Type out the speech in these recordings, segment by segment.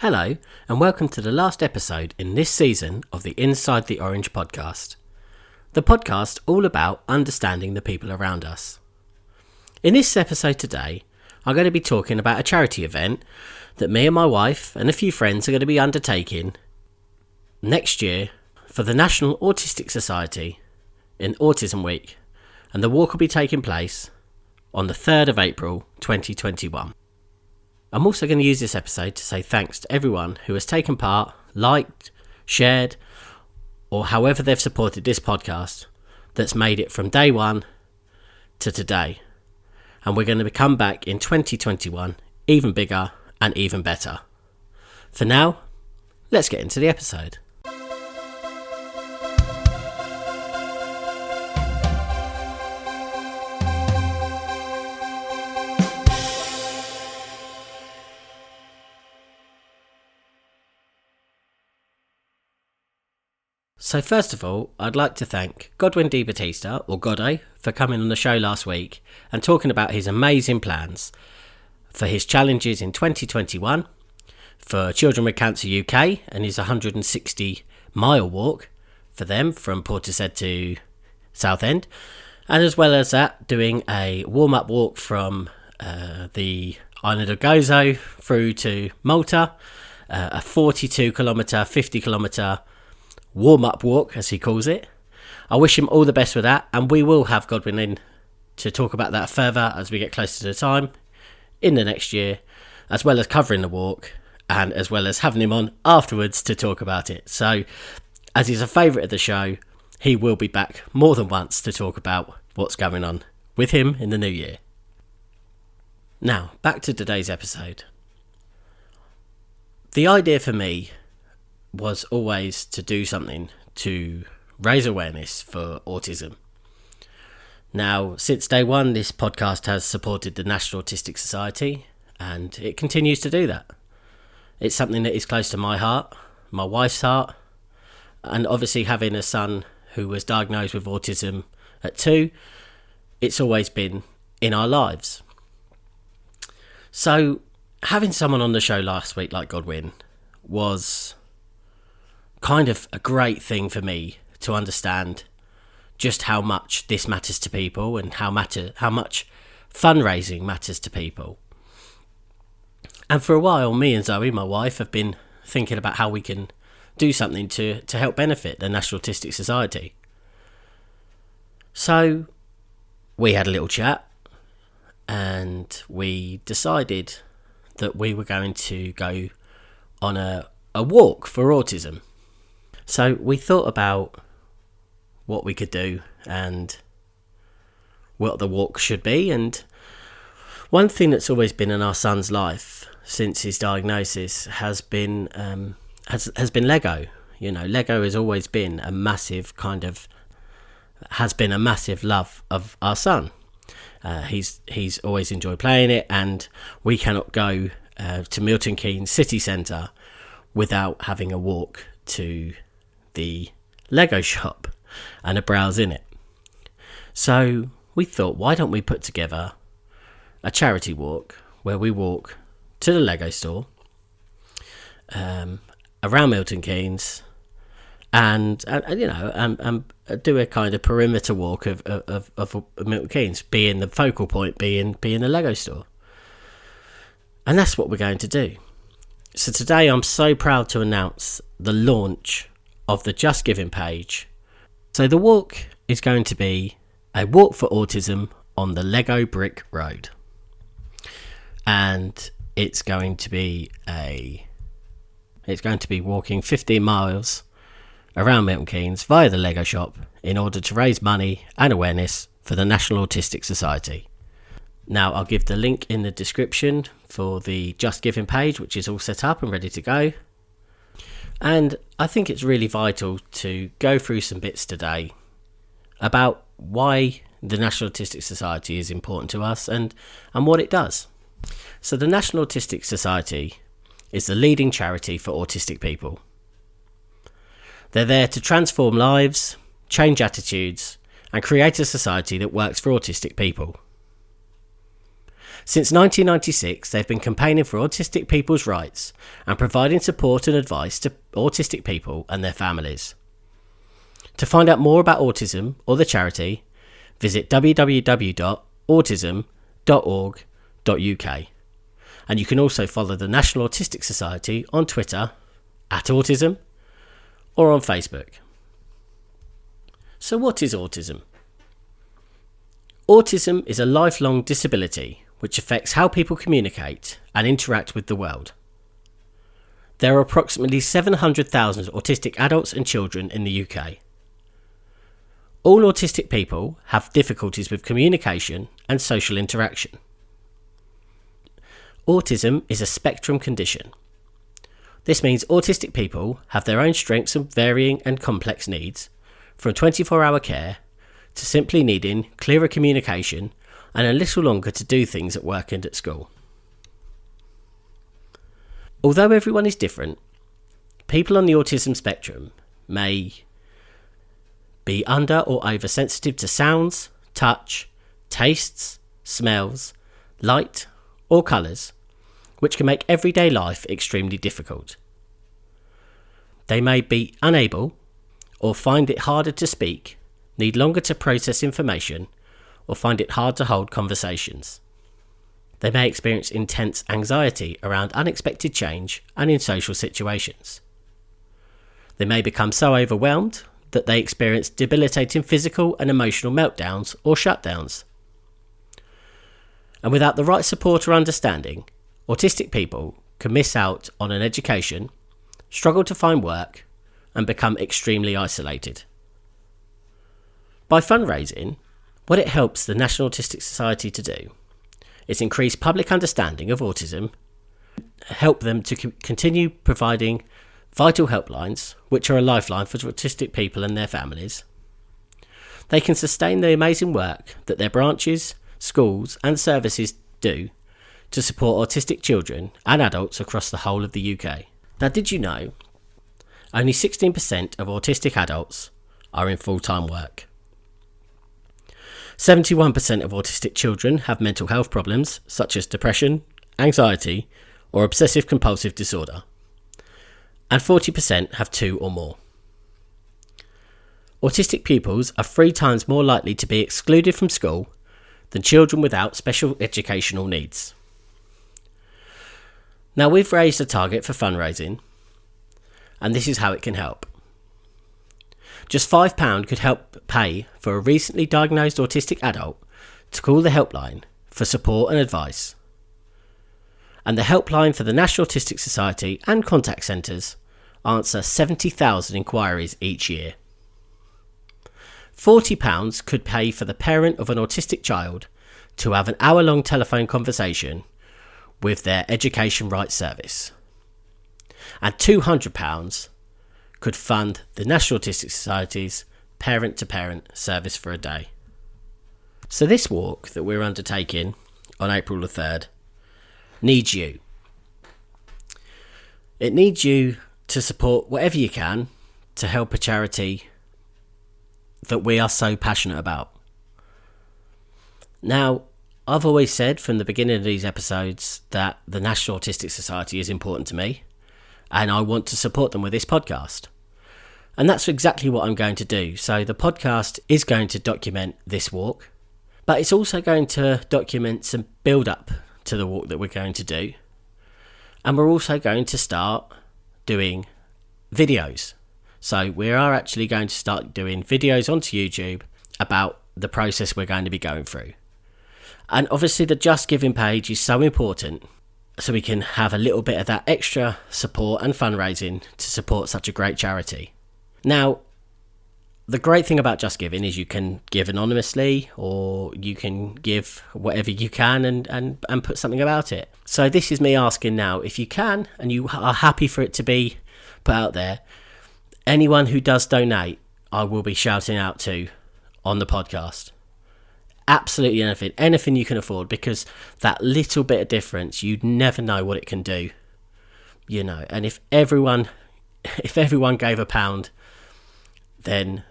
Hello, and welcome to the last episode in this season of the Inside the Orange podcast. The podcast all about understanding the people around us. In this episode today, I'm going to be talking about a charity event that me and my wife and a few friends are going to be undertaking next year for the National Autistic Society in Autism Week, and the walk will be taking place on the 3rd of April 2021. I'm also going to use this episode to say thanks to everyone who has taken part, liked, shared, or however they've supported this podcast that's made it from day one to today. And we're going to come back in 2021 even bigger and even better. For now, let's get into the episode. So first of all, I'd like to thank Godwin D. Batista, or Goddo, for coming on the show last week and talking about his amazing plans for his challenges in 2021 for Children with Cancer UK and his 160-mile walk for them from Portishead to Southend, and as well as that, doing a warm-up walk from the island of Gozo through to Malta, a 42-kilometre, 50-kilometre warm-up walk, as he calls it. I wish him all the best with that, and we will have Godwin in to talk about that further as we get closer to the time in the next year, as well as covering the walk and as well as having him on afterwards to talk about it. So, as he's a favourite of the show, he will be back more than once to talk about what's going on with him in the new year. Now, back to today's episode. The idea for me was always to do something to raise awareness for autism. Now, since day one, this podcast has supported the National Autistic Society, and it continues to do that. It's something that is close to my heart, my wife's heart, and obviously having a son who was diagnosed with autism at 2, it's always been in our lives. So, having someone on the show last week like Godwin was kind of a great thing for me to understand just how much this matters to people and how much fundraising matters to people. And for a while, me and Zoe, my wife, have been thinking about how we can do something to help benefit the National Autistic Society. So we had a little chat and we decided that we were going to go on a walk for autism. So we thought about what we could do and what the walk should be. And one thing that's always been in our son's life since his diagnosis has been Lego. You know, Lego has always been a massive love of our son. He's always enjoyed playing it, and we cannot go to Milton Keynes city centre without having a walk to the Lego shop and a browse in it. So we thought, why don't we put together a charity walk where we walk to the Lego store around Milton Keynes and do a kind of perimeter walk of Milton Keynes, being the focal point being the Lego store. And that's what we're going to do. So today I'm so proud to announce the launch of the Just Giving page. So the walk is going to be a walk for autism on the Lego Brick Road. And it's going to be walking 15 miles around Milton Keynes via the Lego shop in order to raise money and awareness for the National Autistic Society. Now, I'll give the link in the description for the Just Giving page, which is all set up and ready to go. And I think it's really vital to go through some bits today about why the National Autistic Society is important to us and what it does. So the National Autistic Society is the leading charity for autistic people. They're there to transform lives, change attitudes, and create a society that works for autistic people. Since 1996, they've been campaigning for autistic people's rights and providing support and advice to autistic people and their families. To find out more about autism or the charity, visit www.autism.org.uk. And you can also follow the National Autistic Society on Twitter @autism or on Facebook. So what is autism? Autism is a lifelong disability which affects how people communicate and interact with the world. There are approximately 700,000 autistic adults and children in the UK. All autistic people have difficulties with communication and social interaction. Autism is a spectrum condition. This means autistic people have their own strengths and varying and complex needs, from 24-hour care to simply needing clearer communication and a little longer to do things at work and at school. Although everyone is different, people on the autism spectrum may be under or oversensitive to sounds, touch, tastes, smells, light or colours, which can make everyday life extremely difficult. They may be unable or find it harder to speak, need longer to process information, or find it hard to hold conversations. They may experience intense anxiety around unexpected change and in social situations. They may become so overwhelmed that they experience debilitating physical and emotional meltdowns or shutdowns. And without the right support or understanding, autistic people can miss out on an education, struggle to find work, and become extremely isolated. By fundraising, what it helps the National Autistic Society to do is increase public understanding of autism, help them to continue providing vital helplines, which are a lifeline for autistic people and their families. They can sustain the amazing work that their branches, schools and services do to support autistic children and adults across the whole of the UK. Now, did you know only 16% of autistic adults are in full-time work? 71% of autistic children have mental health problems such as depression, anxiety or obsessive compulsive disorder, and 40% have 2 or more. Autistic pupils are 3 times more likely to be excluded from school than children without special educational needs. Now, we've raised a target for fundraising, and this is how it can help. Just £5 could help pay for a recently diagnosed autistic adult to call the helpline for support and advice. And the helpline for the National Autistic Society and contact centres answer 70,000 inquiries each year. £40 could pay for the parent of an autistic child to have an hour-long telephone conversation with their Education Rights Service. And £200 could fund the National Autistic Society's parent-to-parent service for a day. So this walk that we're undertaking on April the 3rd needs you. It needs you to support whatever you can to help a charity that we are so passionate about. Now, I've always said from the beginning of these episodes that the National Autistic Society is important to me, and I want to support them with this podcast. And that's exactly what I'm going to do. So the podcast is going to document this walk, but it's also going to document some build-up to the walk that we're going to do. And we're also going to start doing videos. So we are actually going to start doing videos onto YouTube about the process we're going to be going through. And obviously the Just Giving page is so important, so we can have a little bit of that extra support and fundraising to support such a great charity. Now, the great thing about Just Giving is you can give anonymously, or you can give whatever you can and put something about it. So this is me asking now, if you can and you are happy for it to be put out there, anyone who does donate, I will be shouting out to on the podcast. Absolutely anything you can afford, because that little bit of difference, you'd never know what it can do, you know. And if everyone gave £1, then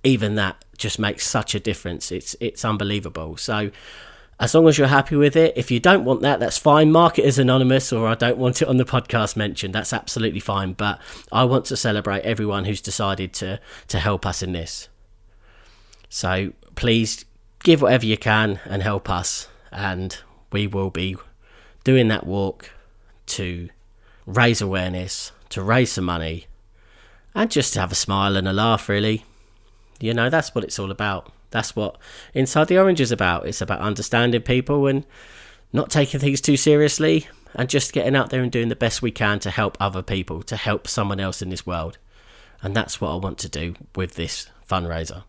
even that just makes such a difference. It's unbelievable. So As long as you're happy with it. If you don't want that, that's fine. Mark it as anonymous, or I don't want it on the podcast mentioned. That's absolutely fine. But I want to celebrate everyone who's decided to help us in this. So please give whatever you can and help us. And we will be doing that walk to raise awareness, to raise some money, and just to have a smile and a laugh, really. You know, that's what it's all about. That's what Inside the Orange is about. It's about understanding people and not taking things too seriously, and just getting out there and doing the best we can to help other people, to help someone else in this world. And that's what I want to do with this fundraiser.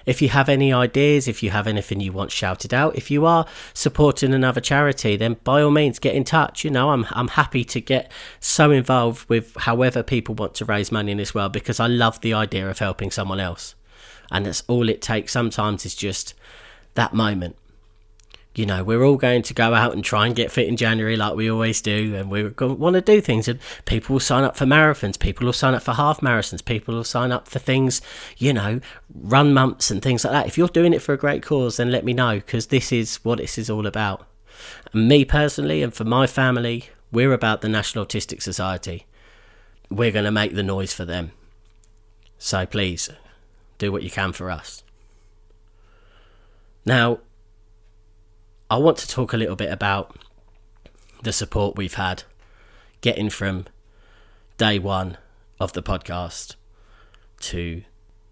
If you have any ideas, if you have anything you want shouted out, if you are supporting another charity, then by all means get in touch. You know, I'm happy to get so involved with however people want to raise money in this world, because I love the idea of helping someone else. And that's all it takes. Sometimes it's just that moment. You know, we're all going to go out and try and get fit in January like we always do, and we want to do things, and people will sign up for marathons, people will sign up for half marathons, people will sign up for things, you know, run months and things like that. If you're doing it for a great cause, then let me know, because this is what this is all about. And me personally, and for my family, we're about the National Autistic Society. We're going to make the noise for them. So please, do what you can for us. Now, I want to talk a little bit about the support we've had getting from day one of the podcast to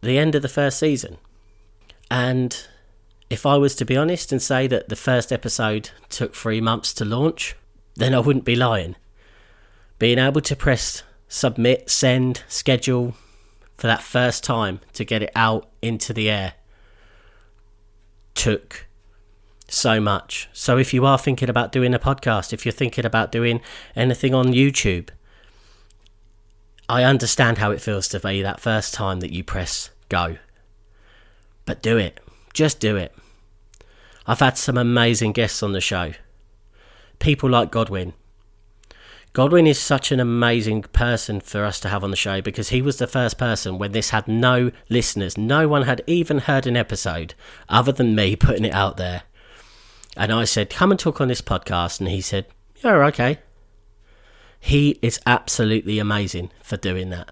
the end of the first season. And if I was to be honest and say that the first episode took 3 months to launch, then I wouldn't be lying. Being able to press submit, send, schedule for that first time to get it out into the air took so much. So if you are thinking about doing a podcast, if you're thinking about doing anything on YouTube, I understand how it feels to be that first time that you press go. But do it. Just do it. I've had some amazing guests on the show. People like Godwin. Godwin is such an amazing person for us to have on the show, because he was the first person when this had no listeners. No one had even heard an episode other than me putting it out there. And I said, come and talk on this podcast. And he said, yeah, okay. He is absolutely amazing for doing that.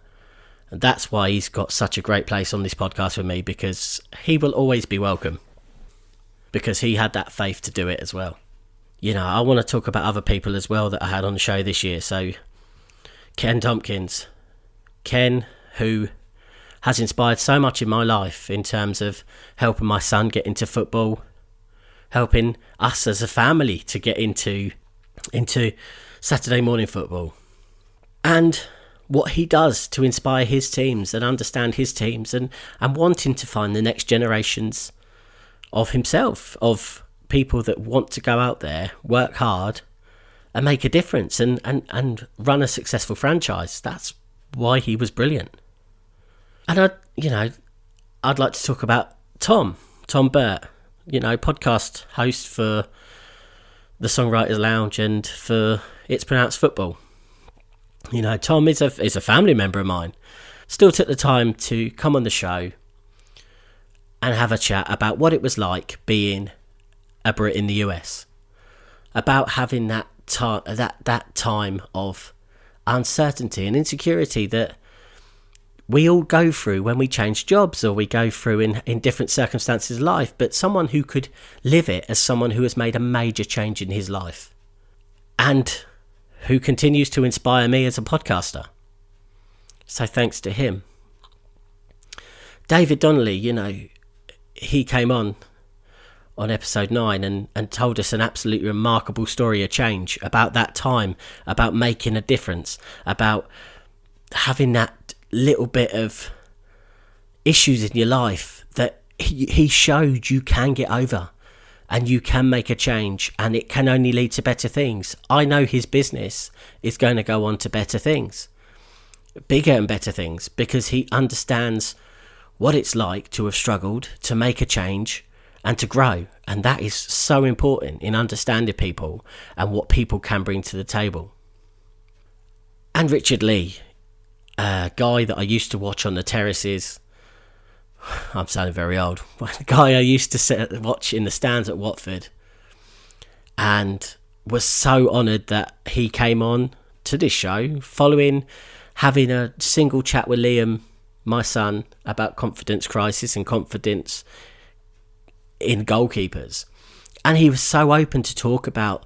And that's why he's got such a great place on this podcast with me, because he will always be welcome, because he had that faith to do it as well. You know, I want to talk about other people as well that I had on the show this year. So Ken Tompkins. Ken, who has inspired so much in my life in terms of helping my son get into football, helping us as a family to get into Saturday morning football, and what he does to inspire his teams and understand his teams, and wanting to find the next generations of himself, of people that want to go out there, work hard and make a difference and run a successful franchise. That's why he was brilliant. And I'd like to talk about Tom Burt, podcast host for the Songwriters Lounge and for It's Pronounced Football. Tom is a family member of mine. Still took the time to come on the show and have a chat about what it was like being a Brit in the US, about having that time of uncertainty and insecurity that we all go through when we change jobs or we go through in different circumstances of life, but someone who could live it as someone who has made a major change in his life and who continues to inspire me as a podcaster. So thanks to him. David Donnelly, he came on episode 9 and told us an absolutely remarkable story of change, about that time, about making a difference, about having that little bit of issues in your life that he showed you can get over and you can make a change, and it can only lead to better things. I know his business is going to go on to better things, bigger and better things, because he understands what it's like to have struggled, to make a change and to grow. And that is so important in understanding people and what people can bring to the table. And Richard Lee, a guy that I used to watch on the terraces I'm sounding very old. The guy I used to watch in the stands at Watford, and was so honoured that he came on to this show following having a single chat with Liam, my son, about confidence crisis and confidence in goalkeepers. And he was so open to talk about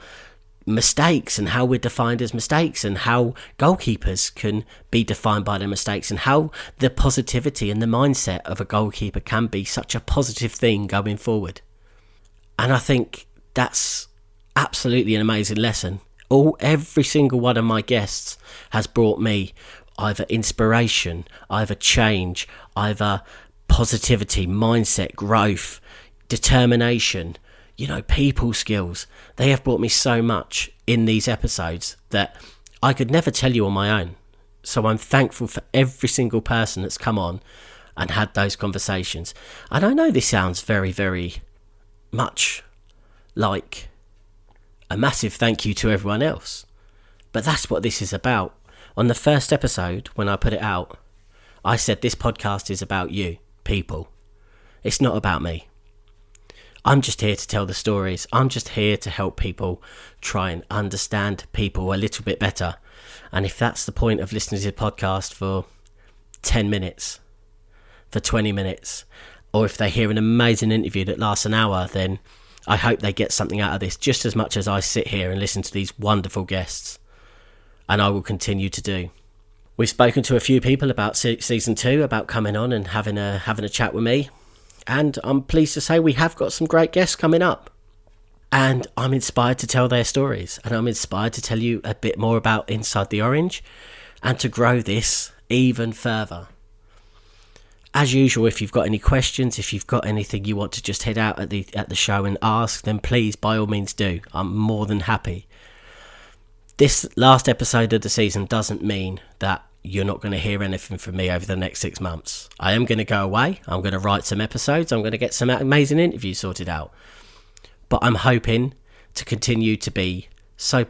mistakes and how we're defined as mistakes and how goalkeepers can be defined by their mistakes and how the positivity and the mindset of a goalkeeper can be such a positive thing going forward. And I think that's absolutely an amazing lesson. Every single one of my guests has brought me either inspiration, either change, either positivity, mindset, growth, determination, people skills. They have brought me so much in these episodes that I could never tell you on my own. So I'm thankful for every single person that's come on and had those conversations. And I know this sounds very, very much like a massive thank you to everyone else, but that's what this is about. On the first episode, when I put it out, I said this podcast is about you, people. It's not about me. I'm just here to tell the stories. I'm just here to help people try and understand people a little bit better. And if that's the point of listening to the podcast for 10 minutes, for 20 minutes, or if they hear an amazing interview that lasts an hour, then I hope they get something out of this just as much as I sit here and listen to these wonderful guests. And I will continue to do. We've spoken to a few people about season 2, about coming on and having a chat with me. And I'm pleased to say we have got some great guests coming up. And I'm inspired to tell their stories. And I'm inspired to tell you a bit more about Inside the Orange and to grow this even further. As usual, if you've got any questions, if you've got anything you want to just head out at the show and ask, then please, by all means do. I'm more than happy. This last episode of the season doesn't mean that you're not going to hear anything from me over the next 6 months. I am going to go away. I'm going to write some episodes. I'm going to get some amazing interviews sorted out. But I'm hoping to continue to be so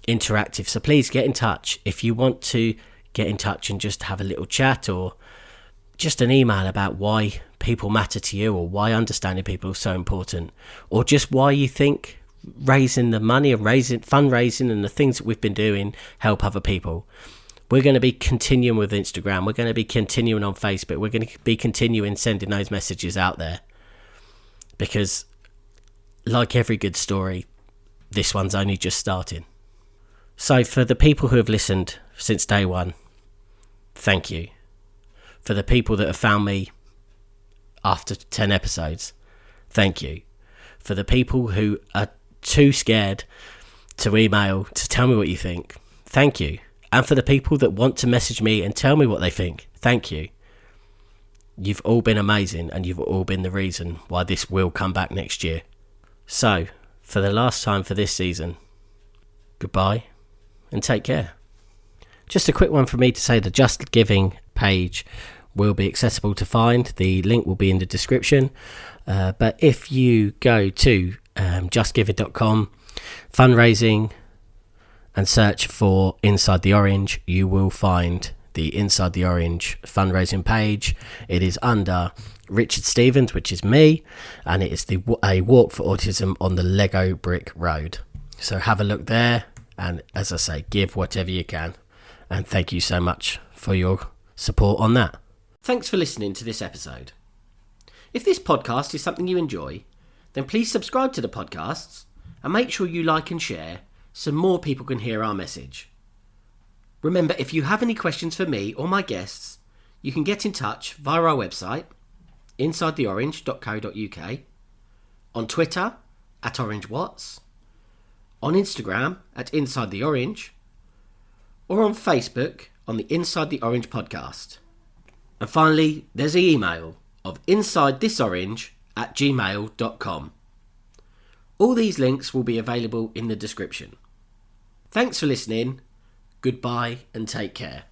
interactive. So please get in touch. If you want to get in touch and just have a little chat or just an email about why people matter to you or why understanding people is so important, or just why you think raising the money and fundraising and the things that we've been doing help other people. We're going to be continuing with Instagram. We're going to be continuing on Facebook. We're going to be continuing sending those messages out there. Because, like every good story, this one's only just starting. So for the people who have listened since day one, thank you. For the people that have found me after 10 episodes, thank you. For the people who are too scared to email to tell me what you think, thank you. And for the people that want to message me and tell me what they think, thank you. You've all been amazing and you've all been the reason why this will come back next year. So, for the last time for this season, goodbye and take care. Just a quick one for me to say the Just Giving page will be accessible to find. The link will be in the description. But if you go to justgiving.com, fundraising, and search for Inside the Orange, you will find the Inside the Orange fundraising page. It is under Richard Stevens, which is me, and it is a walk for autism on the Lego Brick Road. So have a look there, and as I say, give whatever you can. And thank you so much for your support on that. Thanks for listening to this episode. If this podcast is something you enjoy, then please subscribe to the podcasts and make sure you like and share so more people can hear our message. Remember, if you have any questions for me or my guests, you can get in touch via our website, insidetheorange.co.uk, on Twitter @OrangeWatts, on Instagram @InsideTheOrange, or on Facebook on the Inside the Orange podcast. And finally, there's the email of insidethisorange@gmail.com. All these links will be available in the description. Thanks for listening, goodbye and take care.